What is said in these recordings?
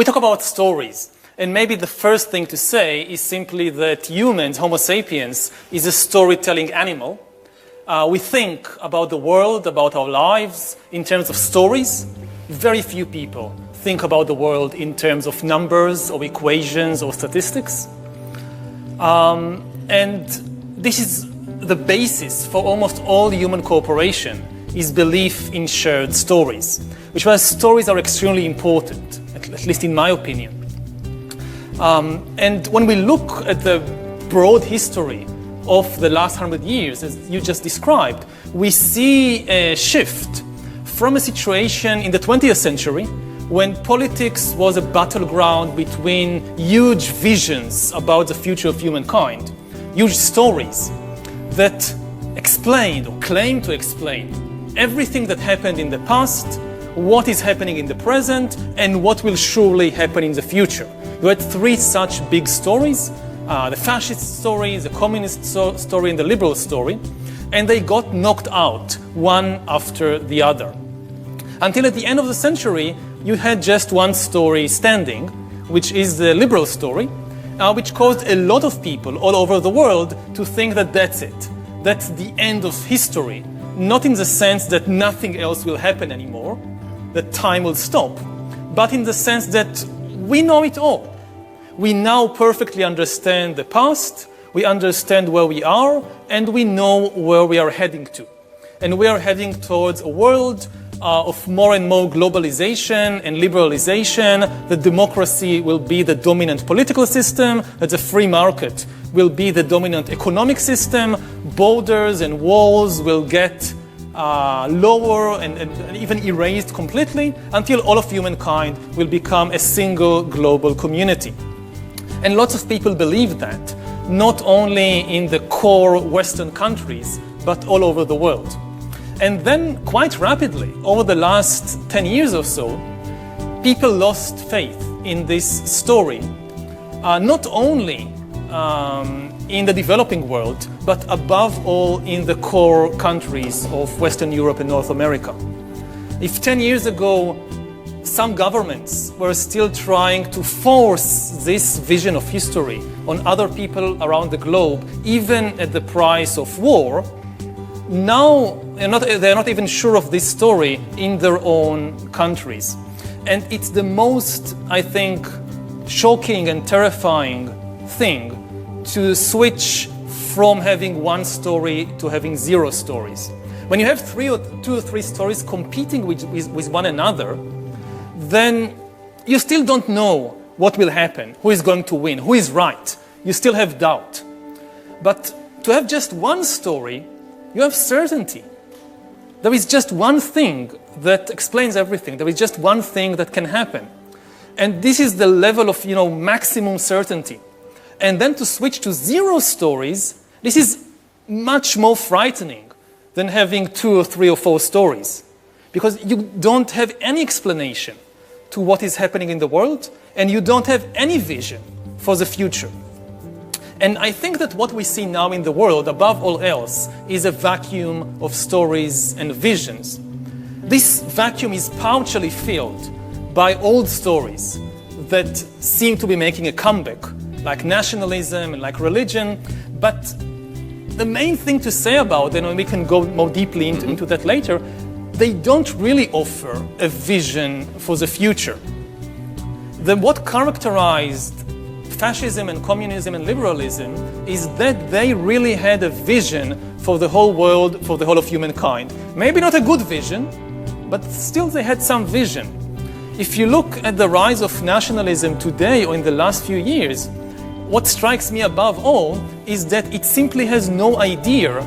We talk about stories, and maybe the first thing to say is simply that humans, Homo sapiens, is a storytelling animal. We think about the world, about our lives, in terms of stories. Very few people think about the world in terms of numbers or equations or statistics. And this is the basis for almost all human cooperation, is belief in shared stories, which means stories are extremely important, at least in my opinion. And when we look at the broad history of the last 100 years, as you just described, we see a shift from a situation in the 20th century when politics was a battleground between huge visions about the future of humankind, huge stories that explained or claimed to explain everything that happened in the past, what is happening in the present, and what will surely happen in the future. You had three such big stories, the fascist story, the communist story, and the liberal story, and they got knocked out one after the other. Until at the end of the century, you had just one story standing, which is the liberal story, which caused a lot of people all over the world to think that that's it. That's the end of history, not in the sense that nothing else will happen anymore, that time will stop, but in the sense that we know it all. We now perfectly understand the past, we understand where we are, and we know where we are heading to. And we are heading towards a world of more and more globalization and liberalization, that democracy will be the dominant political system, that the free market will be the dominant economic system, borders and walls will get lower and even erased completely, until all of humankind will become a single global community. And lots of people believe that, not only in the core Western countries, but all over the world. And then quite rapidly, over the last 10 years or so, people lost faith in this story, not only in the developing world, but above all in the core countries of Western Europe and North America. If 10 years ago, some governments were still trying to force this vision of history on other people around the globe, even at the price of war, now they're not even sure of this story in their own countries. And it's the most, I think, shocking and terrifying thing to switch from having one story to having zero stories. When you have two or three stories competing with one another, then you still don't know what will happen, who is going to win, who is right. You still have doubt. But to have just one story, you have certainty. There is just one thing that explains everything. There is just one thing that can happen. And this is the level of, maximum certainty. And then to switch to zero stories, this is much more frightening than having 2 or 3 or 4 stories. Because you don't have any explanation to what is happening in the world, and you don't have any vision for the future. And I think that what we see now in the world, above all else, is a vacuum of stories and visions. This vacuum is partially filled by old stories that seem to be making a comeback, like nationalism and like religion. But the main thing to say about them, and we can go more deeply into that later, they don't really offer a vision for the future. What characterized fascism and communism and liberalism is that they really had a vision for the whole world, for the whole of humankind. Maybe not a good vision, but still they had some vision. If you look at the rise of nationalism today or in the last few years, what strikes me above all is that it simply has no idea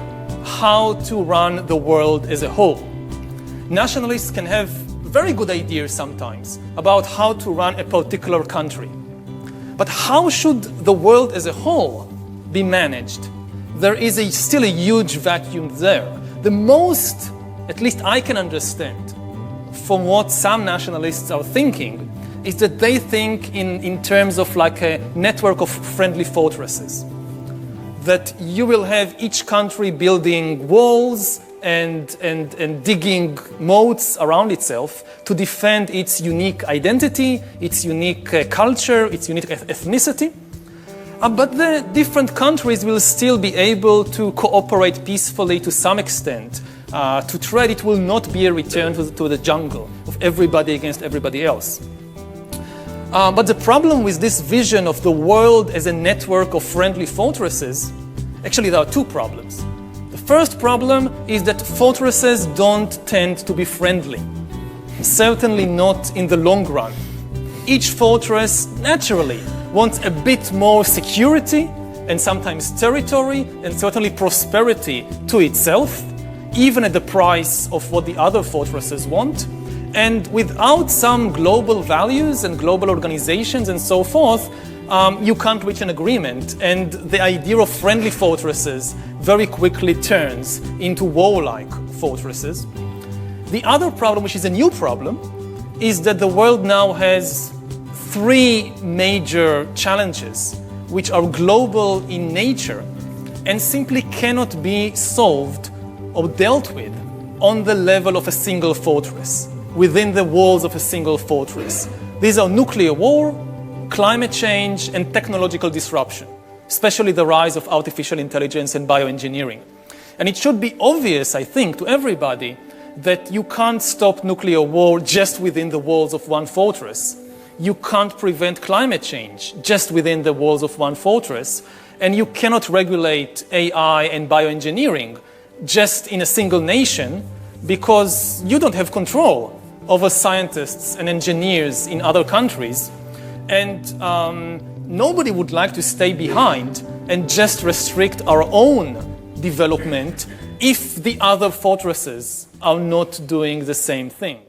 how to run the world as a whole. Nationalists can have very good ideas sometimes about how to run a particular country. But how should the world as a whole be managed? There is still a huge vacuum there. The most, at least I can understand, from what some nationalists are thinking, is that they think in terms of like a network of friendly fortresses. That you will have each country building walls and digging moats around itself to defend its unique identity, its unique culture, its unique ethnicity. But the different countries will still be able to cooperate peacefully to some extent. To trade, it will not be a return to the jungle of everybody against everybody else. But the problem with this vision of the world as a network of friendly fortresses, actually there are two problems. The first problem is that fortresses don't tend to be friendly, certainly not in the long run. Each fortress naturally wants a bit more security and sometimes territory and certainly prosperity to itself, even at the price of what the other fortresses want. And without some global values and global organizations and so forth, you can't reach an agreement. And the idea of friendly fortresses very quickly turns into warlike fortresses. The other problem, which is a new problem, is that the world now has three major challenges which are global in nature and simply cannot be solved or dealt with on the level of a single fortress, within the walls of a single fortress. These are nuclear war, climate change, and technological disruption, especially the rise of artificial intelligence and bioengineering. And it should be obvious, I think, to everybody that you can't stop nuclear war just within the walls of one fortress. You can't prevent climate change just within the walls of one fortress. And you cannot regulate AI and bioengineering just in a single nation because you don't have control over scientists and engineers in other countries. And nobody would like to stay behind and just restrict our own development if the other fortresses are not doing the same thing.